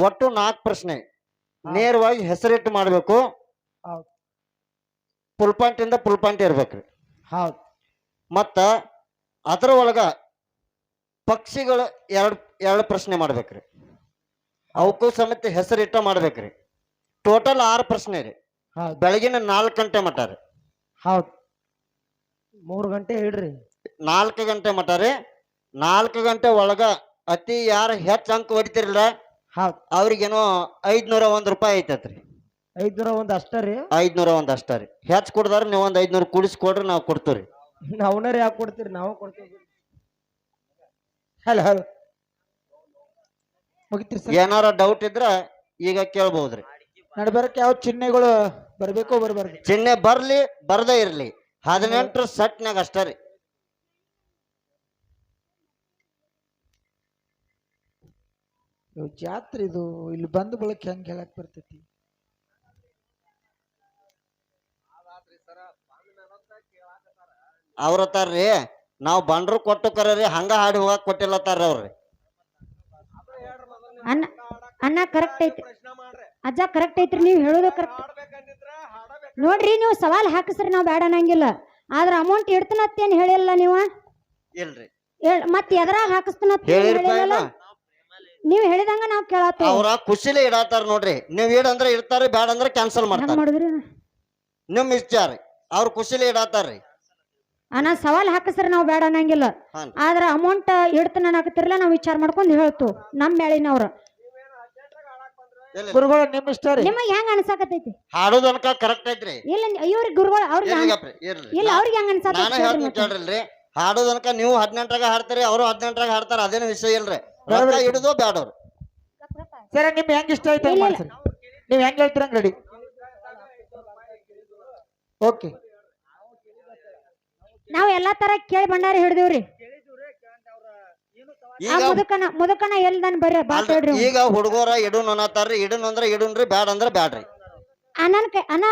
ಒಟ್ಟು 4 ಪ್ರಶ್ನೆ ನೇರವಾಗಿ ಹೆಸರಿಟ್ಟು ಮಾಡಬೇಕು. ಫುಲ್ ಪಾಯಿಂಟ್ ಇಂದ ಫುಲ್ ಪಾಯಿಂಟ್ ಇರ್ಬೇಕ್ರಿ. ಹೌದು. ಮತ್ತ ಅದರ ಒಳಗ ಪಕ್ಷಿಗಳು ಎರಡು ಪ್ರಶ್ನೆ ಮಾಡ್ಬೇಕ್ರಿ. ಅವಕ್ಕೂ ಸಮೇತ ಹೆಸರಿಟ್ಟ ಮಾಡ್ಬೇಕ್ರಿ. ಟೋಟಲ್ 6 ಪ್ರಶ್ನೆ ರೀ. ಬೆಳಗಿನ 4 ಗಂಟೆ ಮಟ ರೀ. ಹೌದು. 3 ಗಂಟೆ ಇಡ್ರಿ. 4 ಗಂಟೆ ಮಟ ರೀ. 4 ಗಂಟೆ ಒಳಗ ಅತಿ ಯಾರು ಹೆಚ್ಚು ಅಂಕ ಹೊಡಿತಿರಲ್ಲ ಅವ್ರಿಗೇನೋ 501 ರೂಪಾಯಿ ಐತತ್ರಿ. 501 ಅಷ್ಟ ರೀ. 501 ಅಷ್ಟ ರೀ. ಹೆಚ್ಚು ಕೊಡ್ದಾರ ನೀವು ಒಂದ್ 500 ಕೂಡಿಸಿ ಕೊಡ್ರಿ ನಾವು ಕೊಡ್ತೀವ್ರಿ. ನಾವ್ನಾರ ಯಾಕೆ ಕೊಡ್ತೀರಿ? ನಾವು ಕೊಡ್ತೀವಿ. ಹಲೋ ಹಲೋ ಮುಗಿತ್ರಿ ಸರ್. ಏನಾರ ಡೌಟ್ ಇದ್ರ ಈಗ ಕೇಳ್ಬಹುದ್ರಿ. ನಡ್ಬರಕ್ಕೆ ಯಾವ ಚಿಹ್ನೆಗಳು ಬರ್ಬೇಕು ಬರ್ಬಾರ್ದು? ಚಿಹ್ನೆ ಬರ್ಲಿ ಬರ್ದೇ ಇರ್ಲಿ 18 ಸೆಟ್ನಾಗ ಅಷ್ಟ ರೀ. ಜಾತ್ರೆ ಇದು ಇಲ್ಲಿ ಬಂದು ಬಳಕೆ ಹೆಂಗ್ ಹೇಳಕ್ ಬರ್ತೈತಿ? ಅವ್ರತಾರ್ರಿ ನಾವ್ ಬಂಡ್ರು ಕೊಟ್ಟು ಕರೀ ಹಂಗ ಹಾಡಿ ಹೋಗಕ್ ಕೊಟ್ಟಿಲ್ಲತ್ತಾರ ಅವ್ರಿ. ಅಣ್ಣ ಅಣ್ಣ ಕರೆಕ್ಟ್ ಐತಿ ಅಜ್ಜ, ಕರೆಕ್ಟ್ ಐತ್ರಿ ನೀವು ಹೇಳೋದು ಕರೆಕ್ಟ್. ನೋಡ್ರಿ ನೀವು ಸವಾಲ್ ಹಾಕಿಸ್ರಿ ನಾವ್ ಬೇಡ ಅನ್ನಂಗಿಲ್ಲ. ಆದ್ರ ಅಮೌಂಟ್ ಇಡ್ತನತ್ತೇನ್ ಹೇಳಿಲ್ಲ ನೀವು. ಇಲ್ರಿ ಮತ್ ಎದ್ರಾಗ ಹಾಕಿಸ್ತನತ್ತ ಹೇಳಿಲ್ಲ. ನೀವ್ ಹೇಳಿದಂಗ ನಾವ್ ಕೇಳತ್ತ. ಅವ್ರ ಖುಷಿಲೇ ಇಡತಾರ ನೋಡ್ರಿ. ನೀವ್ ಇಡಂದ್ರ ಇಡ್ತಾರ, ಬ್ಯಾಡ ಅಂದ್ರ ಕ್ಯಾನ್ಸಲ್ ಮಾಡ್ತಾರ. ನಿಮ್ ಇಷ್ಟ ರೀ. ಅವ್ರ ಖುಷಿಲೇ ಇಡತಾರ್ರಿ. ಅಣ್ಣ ಸವಾಲ್ ಹಾಕಿಸ್ರಿ ನಾವ್ ಬೇಡ ಅನ್ನಂಗಿಲ್ಲ. ಆದ್ರ ಅಮೌಂಟ್ ಇಡ್ತನ ಅನ್ನಕತ್ತಿರಲ್ಲ ನಾವ್ ವಿಚಾರ ಮಾಡ್ಕೊಂಡ್ ಹೇಳ್ತು ನಮ್ ಮೇಳಿನವ್ರ. ಗುರುಗಳು ನಿಮ್ ಇಷ್ಟ ರೀ. ನಿಮಗ್ ಹೆಂಗ್ ಅನ್ಸಾಕತೈತಿ? ಹಾಡೋದ್ ಅನ್ಕ ಕರೆಕ್ಟ್ ಐತ್ರಿ. ಇಲ್ಲ ಇವ್ರಿಗೆ ಗುರುಗಳು ಅವ್ರಿಗೆ ಇಲ್ಲ ಅವ್ರಿಗೆ ಹೆಂಗ್ ಅನ್ಸಾಕೈತಿ? ಹಾಡೋದ್ ಅನ್ಕ ನೀವು 18ರಾಗ ಹಾಡ್ತಾರಿ, ಅವರು 18ರಾಗ ಹಾಡ್ತಾರ. ಅದೇನು ವಿಷಯ ಇಲ್ರಿ. ಹಿಡಿದು ಬ್ಯಾಡವ್ರು. ಸರ ನಿಮ್ ಹೆಂಗ್ ಇಷ್ಟ ಐತೆ ನೀವ್ ಹೆಂಗ್ ಹೇಳ್ತೀರಂಗ್ ರೆಡಿ. ಓಕೆ ನಾವ್ ಎಲ್ಲಾ ತರ ಕೇಳಿ ಭಂಡಾರ ಹಿಡ್ದೇವ್ರಿ. ಮುದಕನ ಎಲ್ದಾನ್ ಬರ್ರಿ ಬಾಳ್ರಿ. ಈಗ ಹುಡುಗರ ಇಡುನ್ ಅನ್ನತಾರ್ರಿ. ಇಡುನ್ ಅಂದ್ರ ಇಡುನ್ರಿ, ಬ್ಯಾಡ ಅಂದ್ರ ಬ್ಯಾಡ್ರಿ. ಅಣ್ಣ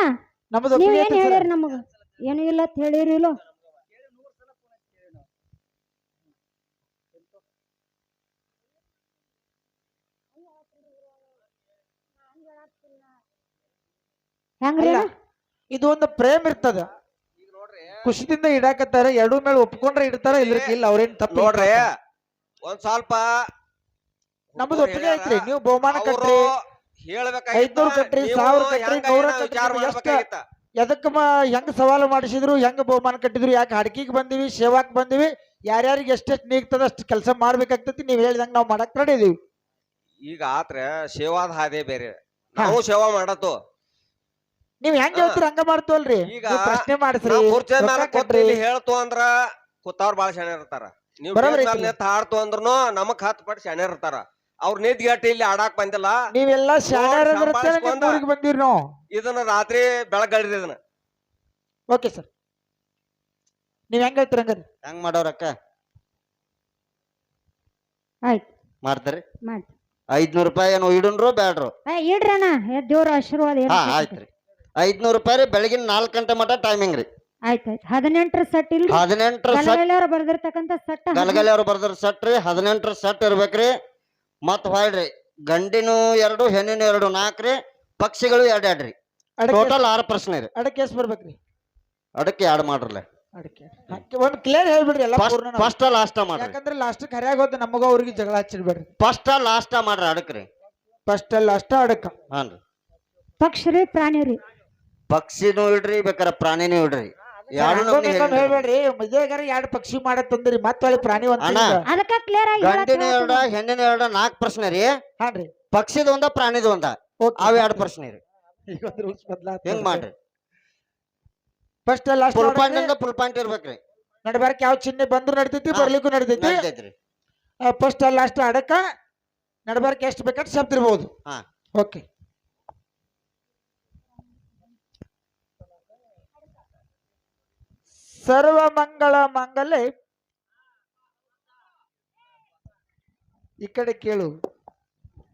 ನೀವ್ ಏನ್ ಹೇಳಿರಿ ನಮಗ? ಏನು ಇಲ್ಲ ಅಂತ ಹೇಳಿರಿ. ಇಲ್ಲೋ ಹೆಂಗ್ರಿ? ಇದು ಒಂದು ಪ್ರೇಮ್ ಇರ್ತದ. ಖುಷಿದಿಂದ ಇಡಾಕತ್ತಾರ. ಎರಡು ಮೇಲೆ ಒಪ್ಕೊಂಡ್ರೆ ಇಡ್ತಾರ, ಇಲ್ಲ ಅವ್ರೇನ್ ತಪ್ಪು ನೋಡ್ರಿ. ಒಂದ್ ಸ್ವಲ್ಪ ನಮ್ದು ಒಪ್ಪಿಗೆ ಐತ್ರಿ. ನೀವು ಬಹುಮಾನ ಕಟ್ರಿ, 500 ಕಟ್ರಿ, 1000 ಕಟ್ರಿ, 100 ಕಟ್ರಿ. ಎದಕ್ಕ ಹೆಂಗ್ ಸವಾಲು ಮಾಡಿಸಿದ್ರು, ಹೆಂಗ್ ಬಹುಮಾನ ಕಟ್ಟಿದ್ರು, ಯಾಕೆ ಹಡ್ಕಿಗ್ ಬಂದಿವಿ, ಸೇವಾಕ್ ಬಂದಿವಿ, ಯಾರ್ಯಾರಿಗೆ ಎಷ್ಟೆಷ್ಟು ನೀಗ್ತದ ಅಷ್ಟು ಕೆಲಸ ಮಾಡ್ಬೇಕಾಗ್ತತಿ. ನೀವ್ ಹೇಳಿದಂಗ ನಾವ್ ಮಾಡಕ್ ರೆಡಿ ಇದೀವಿ. ಈಗ ಆತ್ರ ಸೇವಾದ ಹಾದೇ ಬೇರೆ, ನಾವು ಸೇವಾ ಮಾಡತ್ತು. ನೀವ್ ಹೆಂಗ್ ಹೇಳ್ತೀರಿ ಹಂಗ ಮಾಡ್ತವಲ್ರಿ. ಈಗ ಪ್ರಶ್ನೆ ಮಾಡಿಸ್ರಿ, ಹೇಳ್ತು ಅಂದ್ರ ಕೂತಾವ್ರ ಬಾಳ ಶಾಣೆ ಇರ್ತಾರ. ನೀವು ಹಾಡ್ತು ಅಂದ್ರೂ ನಮಗ್ 10 ಪಟ್ಟು ಶಾಣೆ ಇರ್ತಾರ. ಅವ್ರ ನಿದ್ಗೆಟ್ಟು ಇಲ್ಲಿ ಆಡಾಕ್ ಬಂದಿಲ್ಲ. ನೀವೆಲ್ಲಾ ಶಾಣೆ ಬಂದಿರಿ. ನಾವು ಇದನ್ನ ರಾತ್ರಿ ಬೆಳಗ್ಗಳ್ರಿ ಇದನ್ನ. ಓಕೆ ಸರ್, ನೀವ್ ಹೆಂಗ್ ಹೇಳ್ತೀರ ಹಂಗಾರಿ? ಹೆಂಗ್ ಮಾಡೋರಕ್ಕ ಆಯ್ತು ಮಾಡ್ತಾರಿ. 500 ರೂಪಾಯಿ ಏನು ಇಡುನ್ರು ಬ್ಯಾಡ್ರು? ಇಡ್ರಣ್ಣ, ದೇವ್ರ ಆಶೀರ್ವಾದ. ಆಯ್ತ್ರಿ. 500 ರೂಪಾಯಿ ರೀ. ಬೆಳಗಿನ 4 ಗಂಟೆ ಮಟ ಟೈಮಿಂಗ್ ರೀ. ಆಯ್ತು 18 ಸೆಟ್ ಇಲ್ರಿ. 18 ಗಲಗಲಿಯವ್ರು ಬರ್ದಿರ್ತಕ್ಕಂಥ ಸೆಟ್. ಗಲಗಲಿಯವ್ರು ಬರ್ದ್ರ ಸೆಟ್ ರೀ. 18 ಸೆಟ್ ಇರ್ಬೇಕ್ರಿ. ಮತ್ ಹೊಳ್ರಿ ಗಂಡಿನೂ 2 ಹೆಣ್ಣಿನ 2 4 ರೀ. ಪಕ್ಷಿಗಳು 2 2 ರೀ. ಟೋಟಲ್ 6 ಪ್ರಶ್ನೆ ರೀ. ಅಡಕ್ಕೆ ಎಷ್ಟು ಬರ್ಬೇಕ್ರಿ? ಅಡಕ್ಕೆ 2 ಮಾಡ್ರಲ್ಲ. ಅಡಕ್ಕೆ ಒಂದ್ ಕ್ಲಿಯರ್ ಹೇಳ್ಬಿಡ್ರಿ. ಎಲ್ಲ ಫಸ್ಟ್ ಲಾಸ್ಟ್ ಮಾಡ್ರಿ. ಯಾಕಂದ್ರೆ ಲಾಸ್ಟ್ ಹರಿಯಾಗ ಹೋದ ನಮಗ ಅವ್ರಿಗೆ ಜಗಳ ಹಚ್ಚಿಡ್ಬೇಡ್ರಿ. ಫಸ್ಟ್ ಲಾಸ್ಟ್ ಮಾಡ್ರಿ ಅಡಕ್ರಿ. First last ಅಡಕ. ಹಾನ್ರಿ. ಪಕ್ಷಿ ರೀ, ಪ್ರಾಣಿ ರೀ. ಪಕ್ಷಿನೂ ಇಡ್ರಿ, ಬೇಕಾರೆ ಪ್ರಾಣಿನೂ ಇಡ್ರಿ. ಹೇಳ್ಬೇಡ್ರಿ. ಮದ್ವೆಗಾರ 2 ಪಕ್ಷಿ ಮಾಡತ್ತಂದ್ರಿ, ಮತ್ತೆ ಪ್ರಾಣಿ ಅದಕ್ಕ ಕ್ಲಿಯರ್ ಆಗಿ ಗಂಡಿನ 2 ಹೆಣ್ಣಿನ 2 4 ಪ್ರಶ್ನೆ ರೀ. ಹಾನ್ರಿ. ಪಕ್ಷಿದ ಒಂದ ಪ್ರಾಣಿದ ಒಂದ, ಅವ್ 2 ಪ್ರಶ್ನೆ ರೀ. ಹೆಂಗ್ ಮಾಡ್ರಿ? ಫಸ್ಟ್ ಲಾಸ್ಟ್ ಫುಲ್ ಪಾಯಿಂಟ್ ಇಂದ ಫುಲ್ ಪಾಯಿಂಟ್ ಇರ್ಬೇಕ್ರಿ. ನಡಬಾರಕ್ ಯಾವ ಚಿಹ್ನೆ ಬಂದ್ರು ನಡಿತೈತಿ, ಬರ್ಲಿಕ್ಕೂ ನಡಿತೈತಿ. ಫಸ್ಟ್ ಲಾಸ್ಟ್ ಅಡಕ ನಡಬಾರಕ್ ಎಷ್ಟು ಬೇಕಾದ್ರೆ ಶಬ್ದ ಇರ್ಬೋದು. ಓಕೆ. ಸರ್ವ ಮಂಗಳ ಮಂಗಲೇ. ಈ ಕಡೆ ಕೇಳು.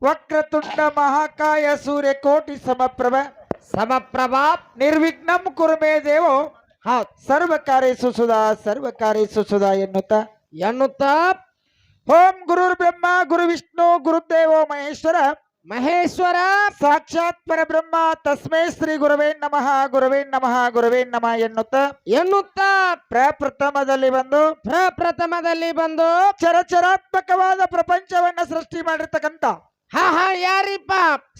ವಕ್ರತುಂಡ ಮಹಾಕಾಯ ಸೂರ್ಯಕೋಟಿ ಸಮಪ್ರಭ ನಿರ್ವಿಘ್ನಂ ಕುರುಮೇ ದೇವೋ ಸರ್ವಕಾರ್ಯೇಷು ಸುಧಾ ಎನ್ನುತ್ತಾ ಓಂ ಗುರುರ್ ಬ್ರಹ್ಮ ಗುರು ವಿಷ್ಣು ಗುರುದೇವೋ ಮಹೇಶ್ವರ ಮಹೇಶ್ವರ ಸಾಕ್ಷಾತ್ ಪರಬ್ರಹ್ಮ ತಸ್ಮೈ ಶ್ರೀ ಗುರವೇ ನಮಃ ಗುರವೇ ನಮಃ ಗುರವೇ ನಮಃ ಎನ್ನುತ್ತಾ ಪ್ರಪ್ರಥಮದಲ್ಲಿ ಬಂದು ಚರಾತ್ಮಕವಾದ ಪ್ರಪಂಚವನ್ನ ಸೃಷ್ಟಿ ಮಾಡಿರ್ತಕ್ಕಂಥ ಯಾರಿಪ್ಪ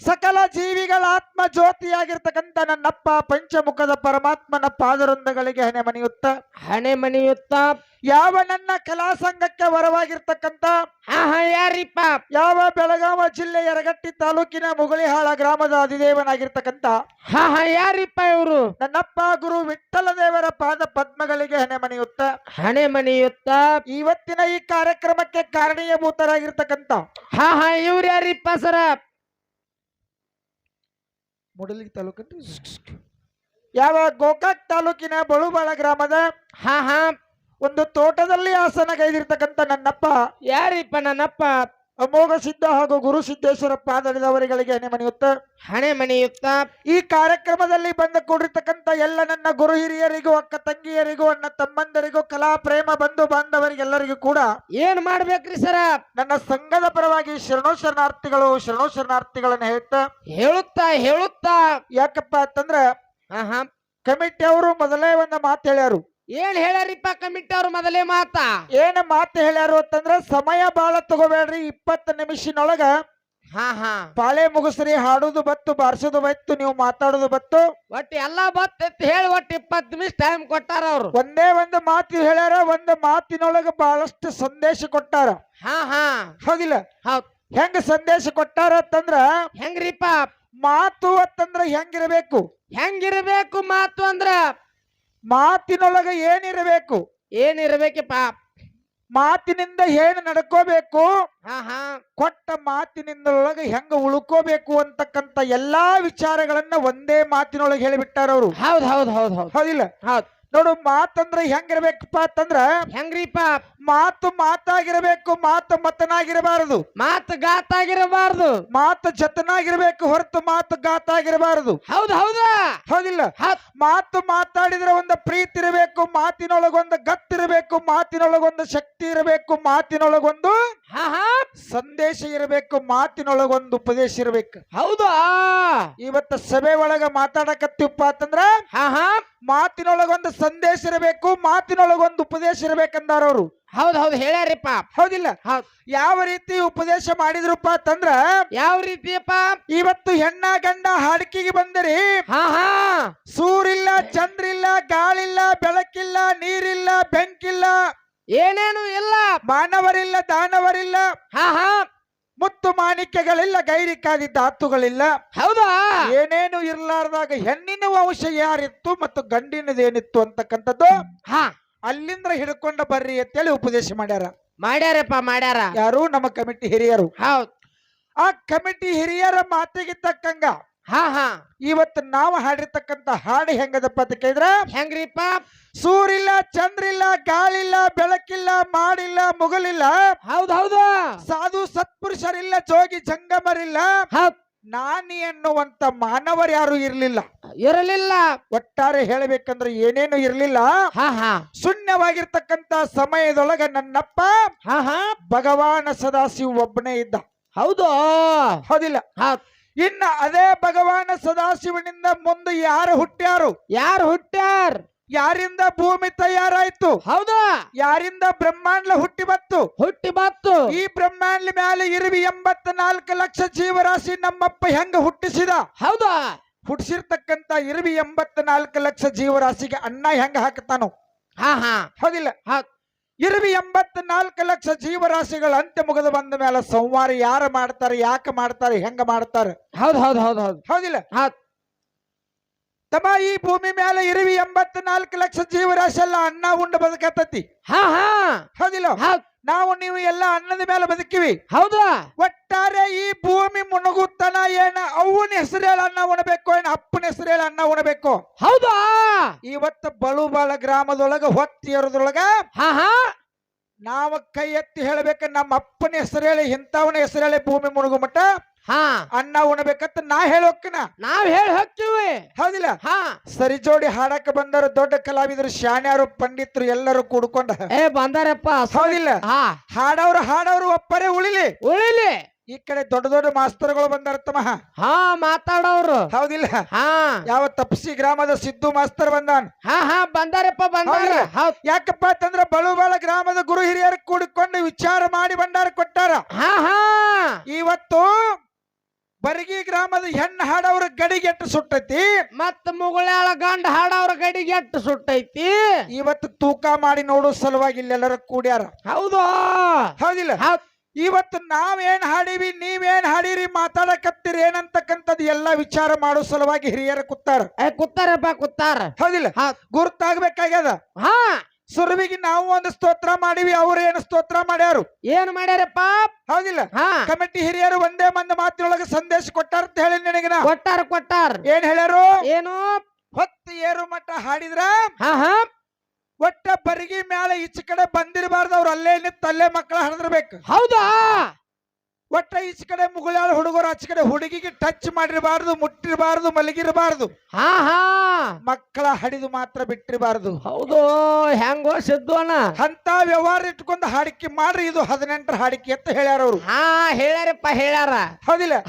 ಸಕಲ ಜೀವಿಗಳ ಆತ್ಮ ಜ್ಯೋತಿಯಾಗಿರ್ತಕ್ಕಂಥ ನನ್ನಪ್ಪ ಪಂಚಮುಖದ ಪರಮಾತ್ಮನ ಪಾದವೃಂದಗಳಿಗೆ ಹಣೆ ಮಣಿಯುತ್ತ ಯಾವ ನನ್ನ ಕಲಾ ಸಂಘಕ್ಕೆ ವರವಾಗಿರ್ತಕ್ಕಂಥ ಯಾರಿಪ್ಪ ಯಾವ ಬೆಳಗಾವ ಜಿಲ್ಲೆ ಯರಗಟ್ಟಿ ತಾಲೂಕಿನ ಮುಗಳಿಹಾಳ ಗ್ರಾಮದ ಅಧಿದೇವನಾಗಿರ್ತಕ್ಕಂಥ ಯಾರಿಪ್ಪ ಇವರು ನನ್ನಪ್ಪ ಗುರು ವಿಠ್ಠಲ ದೇವರ ಪಾದ ಪದ್ಮಗಳಿಗೆ ಹಣೆ ಮಣಿಯುತ್ತ ಇವತ್ತಿನ ಈ ಕಾರ್ಯಕ್ರಮಕ್ಕೆ ಕಾರಣೀಯಭೂತರಾಗಿರ್ತಕ್ಕಂಥ ಇವ್ರು ಯಾರಿಪ್ಪ ಸರ ಮುಡಲಿ ತಾಲೂಕು ಯಾವ ಗೋಕಾಕ್ ತಾಲೂಕಿನ ಬಳುಬಾಳ ಗ್ರಾಮದ ಒಂದು ತೋಟದಲ್ಲಿ ಆಸನಗೈದಿರ್ತಕ್ಕಂಥ ನನ್ನಪ್ಪ ಯಾರಿಪ್ಪ ನನ್ನಪ್ಪ ಅಮೋಘ ಸಿದ್ಧ ಹಾಗೂ ಗುರು ಸಿದ್ದೇಶ್ವರ ಪಾದದವರಿಗೆ ಹಣೆ ಮಣಿಯುತ್ತ ಈ ಕಾರ್ಯಕ್ರಮದಲ್ಲಿ ಬಂದು ಕೂಡಿರ್ತಕ್ಕಂಥ ಎಲ್ಲ ನನ್ನ ಗುರು ಹಿರಿಯರಿಗೂ ಅಕ್ಕ ತಂಗಿಯರಿಗೂ ಅಣ್ಣ ತಮ್ಮಂದರಿಗೂ ಕಲಾ ಪ್ರೇಮ ಬಂಧು ಬಾಂಧವರಿಗೆಲ್ಲರಿಗೂ ಕೂಡ ಏನ್ ಮಾಡ್ಬೇಕ್ರಿ ಸರ ನನ್ನ ಸಂಘದ ಪರವಾಗಿ ಶರಣಾರ್ಥಿಗಳನ್ನ ಹೇಳುತ್ತಾ ಯಾಕಪ್ಪ ಅಂತಂದ್ರ ಕಮಿಟಿ ಅವರು ಮೊದಲೇ ಒಂದು ಮಾತು ಹೇಳ್ಯಾರು ಏನ್ ಹೇಳ್ಯಾರಿಪ್ಪ ಕಮಿಟಿ ಅವ್ರು ಮೊದಲೇ ಏನ ಮಾತು ಹೇಳ್ಯಾರು ಅಂತಂದ್ರ ಸಮಯ ಬಾಳ ತಗೋಬೇಡ್ರಿ 20 ನಿಮಿಷನೊಳಗ ಪಾಳೆ ಮುಗಿಸ್ರಿ ಹಾಡುದು ಬತ್ತು ಬಾರ್ಸೋದು ಬತ್ತು ನೀವು ಮಾತಾಡೋದು ಬತ್ತು ಒಟ್ಟು ಎಲ್ಲಾ ಬತ್ತು ಹೇಳಿ ಒಟ್ಟು 20 ನಿಮಿಷ ಟೈಮ್ ಕೊಟ್ಟಾರ ಅವ್ರು ಒಂದೇ ಒಂದು ಮಾತು ಹೇಳ್ಯಾರ ಒಂದು ಮಾತಿನೊಳಗ ಬಹಳಷ್ಟು ಸಂದೇಶ ಕೊಟ್ಟಾರ ಹೌದಿಲ್ಲ ಹೆಂಗ ಸಂದೇಶ ಕೊಟ್ಟಾರ ಅಂತಂದ್ರ ಹೆಂಗ್ರಿಪ್ಪ ಮಾತು ಅಂತಂದ್ರ ಹೆಂಗಿರಬೇಕು ಮಾತು ಅಂದ್ರ ಮಾತಿನೊಳಗ ಏನಿರಬೇಕಪ್ಪ ಮಾತಿನಿಂದ ಏನು ನಡ್ಕೋಬೇಕು ಕೊಟ್ಟ ಮಾತಿನಿಂದೊಳಗ ಹೆಂಗ ಉಳ್ಕೋಬೇಕು ಅಂತಕ್ಕಂತ ಎಲ್ಲಾ ವಿಚಾರಗಳನ್ನ ಒಂದೇ ಮಾತಿನೊಳಗೆ ಹೇಳಿಬಿಟ್ಟಾರ ಅವರು ಹೌದಿಲ್ಲ ನೋಡು ಮಾತಂದ್ರ ಹೆಂಗಿರ್ಬೇಕಪ್ಪ ಅಂತಂದ್ರ ಹೆಂಗ್ರಿಪ್ಪ ಮಾತು ಮಾತಾಗಿರಬೇಕು ಮಾತು ಮತನಾಗಿರಬಾರದು ಮಾತು ಗಾತಾಗಿರಬಾರದು ಮಾತು ಜತನಾಗಿರ್ಬೇಕು ಹೊರತು ಮಾತು ಗಾತಾಗಿರಬಾರದು ಹೌದಿಲ್ಲ ಮಾತು ಮಾತಾಡಿದ್ರೆ ಒಂದು ಪ್ರೀತಿ ಇರಬೇಕು ಮಾತಿನೊಳಗೊಂದು ಗತ್ತಿರಬೇಕು ಮಾತಿನೊಳಗೊಂದು ಶಕ್ತಿ ಇರಬೇಕು ಮಾತಿನೊಳಗೊಂದು ಸಂದೇಶ ಇರಬೇಕು ಮಾತಿನೊಳಗೊಂದು ಉಪದೇಶ ಇರಬೇಕು ಹೌದಾ ಇವತ್ತ ಸಭೆ ಒಳಗ ಮಾತಾಡಕತ್ತೀವಪ್ಪ ಅಂತಂದ್ರ ಮಾತಿನೊಳಗೊಂದು ಸಂದೇಶ ಇರಬೇಕು ಮಾತಿನೊಳಗೊಂದು ಉಪದೇಶ ಇರಬೇಕಂದಾರ ಅವರು ಹೌದು ಹೇಳ್ಯಾರಿಪ್ಪ ಹೌದಿಲ್ಲ ಯಾವ ರೀತಿ ಉಪದೇಶ ಮಾಡಿದ್ರಪ್ಪ ಅಂತಂದ್ರ ಯಾವ ರೀತಿಯಪ್ಪ ಇವತ್ತು ಹೆಣ್ಣ ಗಂಡ ಹಾಡಿಕೆಗೆ ಬಂದರಿ ಸೂರಿಲ್ಲ ಚಂದ್ರಿಲ್ಲ ಗಾಳಿಲ್ಲ ಬೆಳಕಿಲ್ಲ ನೀರಿಲ್ಲ ಬೆಂಕಿಲ್ಲ ಏನೇನು ಇಲ್ಲ ಮಾನವರಿಲ್ಲ ದಾನವರಿಲ್ಲ ಮುತ್ತು ಮಾಣಿಕ್ಯಗಳಿಲ್ಲ ಗೈರಿಕಾದಿದ್ದ ಹತ್ತುಗಳಿಲ್ಲ ಹೌದಾ ಏನೇನು ಇರ್ಲಾರ್ದಾಗ ಹೆಣ್ಣಿನ ವಂಶ ಯಾರಿತ್ತು ಮತ್ತು ಗಂಡಿನದೇನಿತ್ತು ಅಂತಕ್ಕಂಥದ್ದು ಅಲ್ಲಿಂದ ಹಿಡ್ಕೊಂಡ ಬರ್ರಿ ಅಂತೇಳಿ ಉಪದೇಶ ಮಾಡ್ಯಾರ ಯಾರು ನಮ್ಮ ಕಮಿಟಿ ಹಿರಿಯರು ಆ ಕಮಿಟಿ ಹಿರಿಯರ ಮಾತಿಗೆ ತಕ್ಕಂಗ ಇವತ್ತು ನಾವು ಹಾಡಿರ್ತಕ್ಕಂತ ಹಾಡು ಹೆಂಗದಪ್ಪ ಅಂತ ಕೇಳಿದ್ರ ಹೆಂಗ್ರಿಪ್ಪ ಸೂರಿಲ್ಲ ಚಂದ್ರಿಲ್ಲ ಗಾಳಿಲ್ಲ ಬೆಳಕಿಲ್ಲ ಮಾಡಿಲ್ಲ ಮುಗಲಿಲ್ಲ ಹೌದು ಸಾಧು ಸತ್ಪುರುಷರಿಲ್ಲ ಜೋಗಿ ಜಂಗಮರಿಲ್ಲ ನಾನಿ ಎನ್ನುವಂತ ಮಾನವರು ಯಾರು ಇರಲಿಲ್ಲ ಒಟ್ಟಾರೆ ಹೇಳಬೇಕಂದ್ರೆ ಏನೇನು ಇರಲಿಲ್ಲ ಶೂನ್ಯವಾಗಿರ್ತಕ್ಕಂತ ಸಮಯದೊಳಗ ನನ್ನಪ್ಪ ಭಗವಾನ ಸದಾಶಿವ ಒಬ್ಬನೇ ಇದ್ದ ಹೌದಿಲ್ಲ ಇನ್ನ ಅದೇ ಭಗವಾನ ಸದಾಶಿವನಿಂದ ಮುಂದೆ ಯಾರು ಹುಟ್ಟ್ಯಾರ ಯಾರಿಂದ ಭೂಮಿ ತಯಾರಾಯ್ತು ಹೌದಾ ಯಾರಿಂದ ಬ್ರಹ್ಮಾಂಡ ಹುಟ್ಟಿ ಬತ್ತು ಈ ಬ್ರಹ್ಮಾಂಡ ಮೇಲೆ ಇರುವಿ 84 ಲಕ್ಷ ಜೀವರಾಶಿ ನಮ್ಮಪ್ಪ ಹೆಂಗ ಹುಟ್ಟಿಸಿದ ಹೌದಾ ಹುಟ್ಟಿಸಿರ್ತಕ್ಕಂತ ಇರುವಿ 84 ಲಕ್ಷ ಜೀವರಾಶಿಗೆ ಅನ್ನ ಹೆಂಗ ಹಾಕ್ತಾನೋ ಹೌದಿಲ್ಲ ಇರುವಿ 84 ಲಕ್ಷ ಜೀವರಾಶಿಗಳ ಅಂತ್ಯ ಮುಗಿದು ಬಂದ ಮೇಲೆ ಸಂವಾರ ಯಾರು ಮಾಡ್ತಾರೆ ಯಾಕೆ ಮಾಡ್ತಾರೆ ಹೆಂಗ ಮಾಡ್ತಾರೆ ಹೌದಿಲ್ಲ ತಮ್ಮ ಈ ಭೂಮಿ ಮೇಲೆ ಇರುವಿ 84 ಲಕ್ಷ ಜೀವರಾಶಿ ಎಲ್ಲ ಅನ್ನ ಉಂಡು ಬದುಕತ್ತತಿ ಹೌದಿಲ್ಲ ನಾವು ನೀವು ಎಲ್ಲ ಅನ್ನದ ಮೇಲೆ ಬದುಕಿವಿ ಹೌದಾ ಒಟ್ಟಾರೆ ಈ ಭೂಮಿ ಮುಣಗುತ್ತನ ಏನ ಅವನ ಹೆಸರೇಳ ಅನ್ನ ಉಣಬೇಕು ಏನ ಅಪ್ಪನ ಹೆಸರೇಳ ಅನ್ನ ಉಣಬೇಕು ಹೌದಾ ಇವತ್ತು ಬಳುಬಾಳ ಗ್ರಾಮದೊಳಗ ಹೊತ್ತಿಯರದೊಳಗ ನಾವು ಕೈ ಎತ್ತಿ ಹೇಳ್ಬೇಕ ನಮ್ಮ ಅಪ್ಪನ ಹೆಸರೇಳಿ ಇಂಥವನ ಹೆಸರೇಳಿ ಭೂಮಿ ಮುಣಗು ಮಟ್ಟ ಅನ್ನ ಉಣಬೇಕಂತ ನಾವ್ ಹೋಗ್ತೀವಿ ಹೌದಿಲ್ಲ ಸರಿ ಜೋಡಿ ಹಾಡಕ್ಕೆ ಬಂದರು ದೊಡ್ಡ ಕಲಾವಿದರು ಶಾಣ್ಯರು ಪಂಡಿತರು ಎಲ್ಲರೂ ಕೂಡ್ಕೊಂಡ ಬಂದಾರಪ್ಪ ಹೌದಿಲ್ಲ ಹಾಡವ್ರು ಒಪ್ಪರೇ ಉಳಿಲಿ ಈ ಕಡೆ ದೊಡ್ಡ ದೊಡ್ಡ ಮಾಸ್ತರ್ಗಳು ಬಂದಾರ ತಮ್ಮ. ಹಾ ಮಾತಾಡೋರು. ಹೌದಿಲ್ಲ? ಹಾ ಯಾವ ತಪ್ಸಿ ಗ್ರಾಮದ ಸಿದ್ದು ಮಾಸ್ತರ್ ಬಂದಾನ. ಹಾ ಬಂದಾರಪ್ಪ ಬಂದಾರ. ಹೌದಾ? ಹೌದ್ ಯಾಕಪ್ಪ ಅಂತಂದ್ರ ಬಳುಬಾಳ ಗ್ರಾಮದ ಗುರು ಹಿರಿಯರು ಕೂಡಿಕೊಂಡು ವಿಚಾರ ಮಾಡಿ ಭಂಡಾರ ಕೊಟ್ಟಾರ. ಹಾ ಇವತ್ತು ಬರಗಿ ಗ್ರಾಮದ ಹೆಣ್ಣು ಹಾಡವ್ರ ಗಡಿಗೆಟ್ಟು ಸುಟ್ಟೈತಿ. ಮತ್ತ ಮುಗುಳ್ಯಾಳ ಗಂಡ ಹಾಡವ್ರ ಗಡಿಗೆ ಎಟ್ಟು ಸುಟ್ಟೈತಿ. ಇವತ್ತು ತೂಕ ಮಾಡಿ ನೋಡೋ ಸಲುವಾಗಿ ಇಲ್ಲೆಲ್ಲರೂ ಕೂಡ್ಯಾರ. ಹೌದು. ಹೌದಿಲ್ಲ? ಹೌದ್ ಇವತ್ತು ನಾವೇನ್ ಹಾಡಿವಿ ನೀವೇನ್ ಹಾಡಿರಿ ಮಾತಾಡಕತ್ತೀರಿ ಏನಂತಕ್ಕಂಥದ್ದು ಎಲ್ಲಾ ವಿಚಾರ ಮಾಡೋ ಸಲುವಾಗಿ ಹಿರಿಯರ ಕೂತಾರ. ಕೂತಾರಪ್ಪ ಕೂತಾರ. ಹೌದಿಲ್ಲ? ಹೌದ್ ಗುರುತಾಗ್ಬೇಕಾಗ್ಯದ. ಹಾ ಸುರವಿಗೆ ನಾವು ಒಂದು ಸ್ತೋತ್ರ ಮಾಡಿವಿ, ಅವ್ರು ಏನು ಸ್ತೋತ್ರ ಮಾಡ್ಯಾರು. ಏನ್ ಮಾಡ್ಯಾರಪ್ಪ? ಹೌದಿಲ್ಲ? ಹಾ ಕಮಿಟಿ ಹಿರಿಯರು ಒಂದೇ ಮಂದಿ ಮಾತಿನೊಳಗೆ ಸಂದೇಶ ಕೊಟ್ಟಾರ ಅಂತ ಹೇಳಿ ನಿನಗಿನ ಕೊಟ್ಟಾರ. ಏನ್ ಹೇಳ್ಯಾರು? ಏನು? ಹೊತ್ತು ಏರು ಮಟ್ಟ ಹಾಡಿದ್ರ ಹಾ ಒಟ್ಟ ಬರಿಗಿ ಮ್ಯಾಲ ಈಚೆ ಕಡೆ ಬಂದಿರಬಾರ್ದು, ಅವ್ರು ಅಲ್ಲೇ ನಿಂತು ಅಲ್ಲೇ ಮಕ್ಕಳ ಹಣದಿರ್ಬೇಕು. ಹೌದಾ? ಒಟ್ಟ ಈಚೆ ಕಡೆ ಮುಗುಳಾಳ ಹುಡುಗರು ಆಚೆ ಕಡೆ ಹುಡುಗಿಗೆ ಟಚ್ ಮಾಡಿರಬಾರ್ದು, ಮುಟ್ಟಿರಬಾರ್ದು, ಮಲಗಿರಬಾರ್ದು. ಹಾ ಮಕ್ಕಳ ಹಡಿದು ಮಾತ್ರ ಬಿಟ್ಟಿರಬಾರ್ದು. ಹೌದು. ಹೆಂಗೋ ಸಿದ್ದು ಅಣ್ಣ ಅಂತ ವ್ಯವಹಾರ ಇಟ್ಕೊಂಡು ಹಾಡಿಕೆ ಮಾಡ್ರಿ. ಇದು 18ರ ಹಾಡಿಕೆ ಅಂತ ಹೇಳ್ಯಾರ ಅವ್ರು. ಹಾ ಹೇಳ್ಯಾರಪ್ಪ ಹೇಳ್ಯಾರ. ಹೌದಿಲ್ಲ?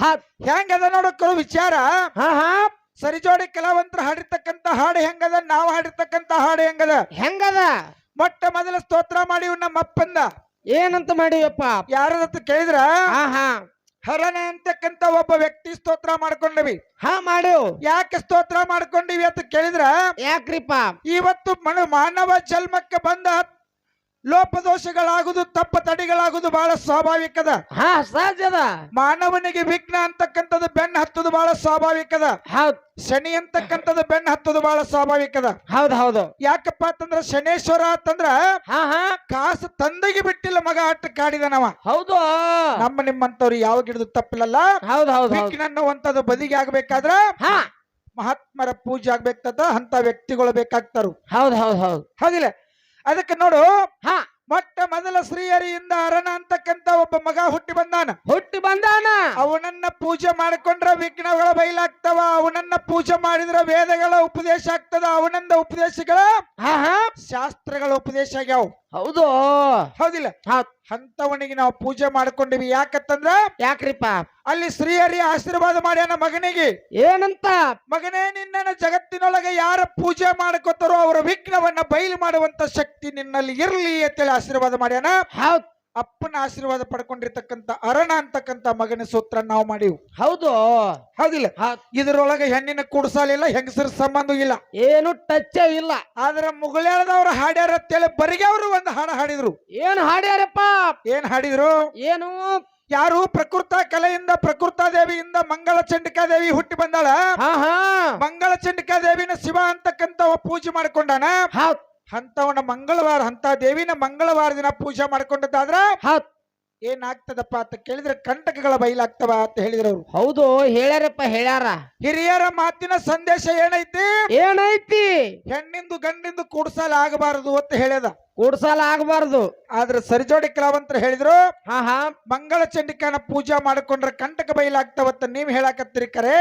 ಹೆಂಗದ ನೋಡಕ್ಕರು ವಿಚಾರ. ಹಾ ಸರಿಜೋಡಿ ಕಲಾವಂತರು ಹಾಡಿರ್ತಕ್ಕಂತ ಹಾಡು ಹೆಂಗದ, ನಾವು ಹಾಡಿರ್ತಕ್ಕಂತ ಹಾಡು ಹೆಂಗದ. ಹೆಂಗದ? ಮೊಟ್ಟ ಮೊದಲ ಸ್ತೋತ್ರ ಮಾಡಿ ನಮ್ಮ ಅಪ್ಪಂದ ಏನಂತ ಮಾಡಿವಪ್ಪ? ಯಾರದಂತ ಕೇಳಿದ್ರ ಹಾ ಹರಣ ಅಂತಕ್ಕಂತ ಒಬ್ಬ ವ್ಯಕ್ತಿ ಸ್ತೋತ್ರ ಮಾಡ್ಕೊಂಡವಿ. ಹಾ ಮಾಡಿವ್. ಯಾಕೆ ಸ್ತೋತ್ರ ಮಾಡ್ಕೊಂಡಿವಿ ಅಂತ ಕೇಳಿದ್ರ ಯಾಕ್ರಿಪ್ಪ? ಇವತ್ತು ಮಾನವ ಜನ್ಮಕ್ಕೆ ಬಂದ ಲೋಪದೋಷಗಳಾಗುದು, ತಪ್ಪ ತಡಿಗಳಾಗುದು ಬಹಳ ಸ್ವಾಭಾವಿಕದ. ಹಾ ಸಹಜದ. ಮಾನವನಿಗೆ ವಿಘ್ನ ಅಂತಕ್ಕಂಥದ್ದು ಬೆನ್ನು ಹತ್ತುದು ಬಹಳ ಸ್ವಾಭಾವಿಕದ. ಹೌದ್ ಶನಿ ಅಂತಕ್ಕಂಥದ್ದು ಬೆನ್ನು ಹತ್ತುದು ಬಹಳ ಸ್ವಾಭಾವಿಕದ. ಹೌದು. ಯಾಕಪ್ಪ ಅಂತಂದ್ರ ಶನೇಶ್ವರ ಅಂತಂದ್ರ ಹಾ ಕಾಸು ತಂದೆಗೆ ಬಿಟ್ಟಿಲ್ಲ ಮಗ ಅಟ್ಟ ಕಾಡಿದನವ. ಹೌದು. ನಮ್ಮ ನಿಮ್ಮಂತವ್ರು ಯಾವ ಗಿಡದು ತಪ್ಪಿಲ್ಲಲ್ಲ. ಹೌದು. ವಿಘ್ನ ಅನ್ನುವಂಥದ್ದು ಬದಿಗೆ ಆಗ್ಬೇಕಾದ್ರ ಹಾ ಮಹಾತ್ಮರ ಪೂಜೆ ಆಗ್ಬೇಕಾದ ಅಂತ ವ್ಯಕ್ತಿಗಳು ಬೇಕಾಗ್ತಾರು. ಹೌದು. ಹೌದಿಲ್ಲ? ಅದಕ್ಕೆ ನೋಡು, ಹಾ ಮೊಟ್ಟ ಮೊದಲ ಶ್ರೀಹರಿಯಿಂದ ಅರಣ ಅಂತಕ್ಕಂತ ಒಬ್ಬ ಮಗ ಹುಟ್ಟಿ ಬಂದಾನ. ಅವನನ್ನ ಪೂಜೆ ಮಾಡಿಕೊಂಡ್ರ ವಿಘ್ನಗಳ ಬಯಲಾಗ್ತವ. ಅವನನ್ನ ಪೂಜೆ ಮಾಡಿದ್ರ ವೇದಗಳ ಉಪದೇಶ ಆಗ್ತದ. ಅವನಂದ ಉಪದೇಶಗಳ ಶಾಸ್ತ್ರಗಳ ಉಪದೇಶ ಆಗ್ಯಾವ. ಹೌದು. ಹೌದಿಲ್ಲ? ಅಂತವನಿಗೆ ನಾವು ಪೂಜೆ ಮಾಡ್ಕೊಂಡಿವಿ. ಯಾಕಂತಂದ್ರ ಯಾಕ್ರಿಪ್ಪ? ಅಲ್ಲಿ ಶ್ರೀಹರಿ ಆಶೀರ್ವಾದ ಮಾಡ್ಯಾನ ಮಗನಿಗೆ. ಏನಂತ? ಮಗನೇ, ನಿನ್ನನ್ನು ಜಗತ್ತಿನೊಳಗೆ ಯಾರ ಪೂಜೆ ಮಾಡ್ಕೋತಾರೋ ಅವರ ವಿಘ್ನವನ್ನ ಬಯಲು ಮಾಡುವಂತ ಶಕ್ತಿ ನಿನ್ನಲ್ಲಿ ಇರ್ಲಿ ಅಂತೇಳಿ ಆಶೀರ್ವಾದ ಮಾಡ್ಯಾನ. ಹೌದ್. ಅಪ್ಪನ ಆಶೀರ್ವಾದ ಪಡ್ಕೊಂಡಿರ್ತಕ್ಕಂತ ಅರಣ ಅಂತಕ್ಕಂತ ಮಗನ ಸೂತ್ರ ನಾವು ಮಾಡಿವು. ಹೌದು. ಹೌದಿಲ್ಲ? ಇದರೊಳಗೆ ಹೆಣ್ಣಿನ ಕೂಡ್ಸಾಲಿಲ್ಲ, ಹೆಂಗಸರ ಸಂಬಂಧ ಇಲ್ಲ, ಏನು ಟಚ್ ಇಲ್ಲ. ಆದ್ರ ಮುಗುಳ್ಯಾಳದವ್ರು ಹಾಡ್ಯಾರ ಅಂತೇಳಿ ಬರಿಗೆ ಅವರು ಒಂದು ಹಾಡು ಹಾಡಿದ್ರು. ಏನ್ ಹಾಡ್ಯಾರಪ್ಪ? ಏನ್ ಹಾಡಿದ್ರು? ಏನು? ಯಾರು ಪ್ರಕೃತ ಕಲೆಯಿಂದ ಪ್ರಕೃತ ದೇವಿಯಿಂದ ಮಂಗಳ ಚಂಡಿಕಾ ದೇವಿ ಹುಟ್ಟಿ ಬಂದಾಳ. ಮಂಗಳ ಚಂಡಿಕಾ ದೇವಿನ ಶಿವ ಅಂತಕ್ಕಂತ ಪೂಜೆ ಮಾಡ್ಕೊಂಡಾನ. ಅಂತವನ ಮಂಗಳವಾರ, ಅಂತ ದೇವಿನ ಮಂಗಳವಾರ ದಿನ ಪೂಜೆ ಮಾಡ್ಕೊಂಡದ್ದಾದ್ರ ಏನಾಗ್ತದಪ್ಪ ಅಂತ ಕೇಳಿದ್ರೆ ಕಂಟಕಗಳ ಬಯಲಾಗ್ತವ ಅಂತ ಹೇಳಿದ್ರು ಅವ್ರು. ಹೌದು. ಹೇಳ್ಯಾರಪ್ಪ ಹೇಳ್ಯಾರ. ಹಿರಿಯರ ಮಾತಿನ ಸಂದೇಶ ಏನೈತಿ? ಹೆಣ್ಣಿಂದು ಗಂಡಿಂದು ಕೂಡ್ಸಾಲ ಆಗಬಾರದು ಅಂತ ಹೇಳ್ಯದ. ಕೂಡ್ಸಾಲ ಆಗಬಾರದು. ಆದ್ರೆ ಸರಿಜೋಡಿ ಕಲಾವಂತರು ಹೇಳಿದ್ರು ಮಂಗಳ ಚಂಡಿಕಾನ ಪೂಜೆ ಮಾಡ್ಕೊಂಡ್ರೆ ಕಂಟಕ ಬಯಲಾಗ್ತಾವತ್ತ ನೀವ್ ಹೇಳಾಕತ್ತೀರಿ ಕರೆ.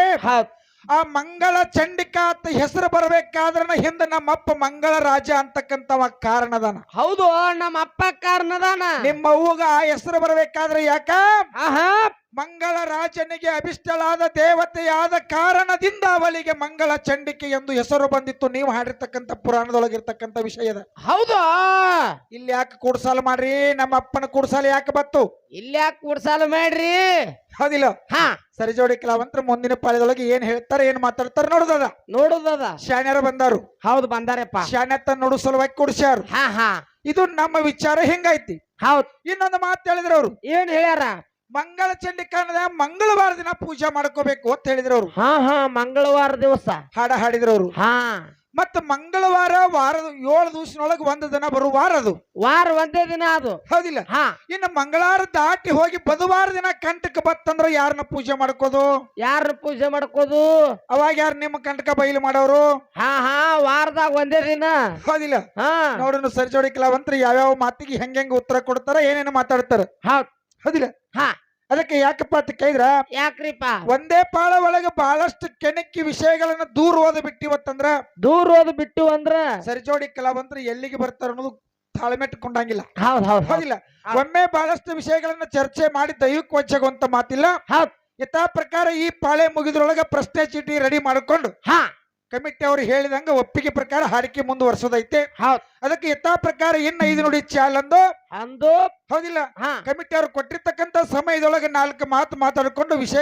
ಆ ಮಂಗಳ ಚಂಡಿಕಾ ಅಂತ ಹೆಸರು ಬರಬೇಕಾದ್ರ ಹಿಂದ ನಮ್ಮಪ್ಪ ಮಂಗಳ ರಾಜ ಅಂತಕ್ಕಂತವ ಕಾರಣದಾನ. ಹೌದು. ನಮ್ಮ ಅಪ್ಪ ಕಾರಣದಾನ. ನಿಮ್ಮ ಅವ್ವಗ ಆ ಹೆಸರು ಬರಬೇಕಾದ್ರೆ ಯಾಕ? ಮಂಗಳ ರಾಜನಿಗೆ ಅಭಿಷ್ಟಳಾದ ದೇವತೆಯಾದ ಕಾರಣದಿಂದ ಅವಳಿಗೆ ಮಂಗಳ ಚಂಡಿಕೆ ಎಂದು ಹೆಸರು ಬಂದಿತ್ತು. ನೀವು ಹಾಡಿರ್ತಕ್ಕಂಥ ಪುರಾಣದೊಳಗಿರ್ತಕ್ಕಂಥ ವಿಷಯದ. ಹೌದು. ಇಲ್ಲಿ ಯಾಕೆ ಕೂಡ್ಸಾಲ ಮಾಡ್ರಿ? ನಮ್ಮ ಅಪ್ಪನ ಕೂಡ್ಸಾಲ ಯಾಕೆ ಬತ್ತು? ಇಲ್ಲಿ ಯಾಕೆ ಕೂಡ್ಸಾಲ ಮಾಡ್ರಿ? ಹೌದಿಲ್ಲ? ಸರಿಜೋಡಿ ಕಲಾವಂತರ ಮುಂದಿನ ಪಾಳ್ಯದೊಳಗೆ ಏನ್ ಹೇಳ್ತಾರೆ, ಏನ್ ಮಾತಾಡ್ತಾರ ನೋಡುದದ. ಶಾಣ್ಯರ ಬಂದಾರು. ಹೌದು ಬಂದಾರಪ್ಪ. ಶಾಣ್ಯತ ನೋಡು ಸಲುವಾಗಿ ಕೂಡ್ಸ್ಯಾರು. ಇದು ನಮ್ಮ ವಿಚಾರ ಹೆಂಗೈತಿ. ಹೌದ್. ಇನ್ನೊಂದು ಮಾತು ಹೇಳಿದ್ರು ಅವ್ರು. ಏನ್ ಹೇಳ್ಯಾರ? ಮಂಗಳ ಚಂಡಿಕಾನದ ಮಂಗಳವಾರ ದಿನ ಪೂಜೆ ಮಾಡ್ಕೋಬೇಕು ಅಂತ ಹೇಳಿದ್ರು ಅವ್ರು. ಮಂಗಳವಾರ ದಿವಸ ಹಾಡ ಹಾಡಿದ್ರು ಅವ್ರು. ಮತ್ತ ಮಂಗಳವಾರ ವಾರದ 7 ದಿವಸನೊಳಗೆ ಒಂದು ದಿನ ಬರುವ ವಾರ ಅದು. ವಾರ ಒಂದೇ ದಿನ ಅದು. ಹೌದಿಲ್ಲ? ಇನ್ನು ಮಂಗಳವಾರ ದಾಟಿ ಹೋಗಿ ಬುಧವಾರ ದಿನ ಕಂಟಕ ಬತ್ತಂದ್ರ ಯಾರನ್ನ ಪೂಜೆ ಮಾಡ್ಕೋದು? ಯಾರನ್ನ ಪೂಜೆ ಮಾಡ್ಕೋದು? ಅವಾಗ ಯಾರು ನಿಮ್ಮ ಕಂಟಕ ಬಯಲು ಮಾಡೋರು? ವಾರದಾಗ ಒಂದೇ ದಿನ. ಹೌದಿಲ್ಲ? ನೋಡೋಣ ಸರಿಜೋಡಿ ಕಲಾವಂತರು ಯಾವ್ಯಾವ ಮಾತಿಗೆ ಹೆಂಗ ಉತ್ತರ ಕೊಡ್ತಾರ, ಏನೇನು ಮಾತಾಡ್ತಾರ. ಹೌದಿಲ್ಲ? ಅದಕ್ಕೆ ಯಾಕಪ್ಪ ಅಂತ ಕೇಳಿದ್ರ, ಯಾಕ್ರಿಪ್ಪ? ಒಂದೇ ಪಾಳ ಒಳಗೆ ಬಹಳಷ್ಟು ಕೆಣಕಿ ವಿಷಯಗಳನ್ನ ದೂರ ಓದ ಬಿಟ್ಟಿವತ್ತಂದ್ರ ದೂರ ಓದ ಬಿಟ್ಟು ಅಂದ್ರ ಸರಿಜೋಡಿ ಕಲಾವಂತರು ಎಲ್ಲಿಗೆ ಬರ್ತಾರ ಅನ್ನೋದು ತಾಳ್ಮೆಟ್ಟುಕೊಂಡಂಗಿಲ್ಲ. ಹೌದ್ ಹೌದ್ ಹೌದ್ ಹೌದಿಲ್ಲ? ಒಮ್ಮೆ ಬಹಳಷ್ಟು ವಿಷಯಗಳನ್ನ ಚರ್ಚೆ ಮಾಡಿ ದೈವಿಕ ವಂಚಗುವಂತ ಮಾತಿಲ್ಲ. ಹೌದ್. ಯಥಾ ಪ್ರಕಾರ ಈ ಪಾಳೆ ಮುಗಿದ್ರೊಳಗ ಪ್ರಶ್ನೆ ಚೀಟಿ ರೆಡಿ ಮಾಡಿಕೊಂಡು ಹಾ ಕಮಿಟಿ ಅವ್ರು ಹೇಳಿದಂಗ ಒಪ್ಪಿಗೆ ಪ್ರಕಾರ ಹಾಡಿಕೆ ಮುಂದುವರ್ಸೋದೈತೆ. ಹೌದ್. ಅದಕ್ಕೆ ಯಥಾ ಪ್ರಕಾರ ಇನ್ನು 5 ನುಡಿ ಚಾಲಂದು. ಅಂದು ಹೌದಿಲ್ಲ? ಹಾ ಕಮಿಟಿ ಅವ್ರು ಕೊಟ್ಟಿರ್ತಕ್ಕಂತ ಸಮಯದೊಳಗೆ 4 ಮಾತು ಮಾತಾಡಿಕೊಂಡು ವಿಷಯ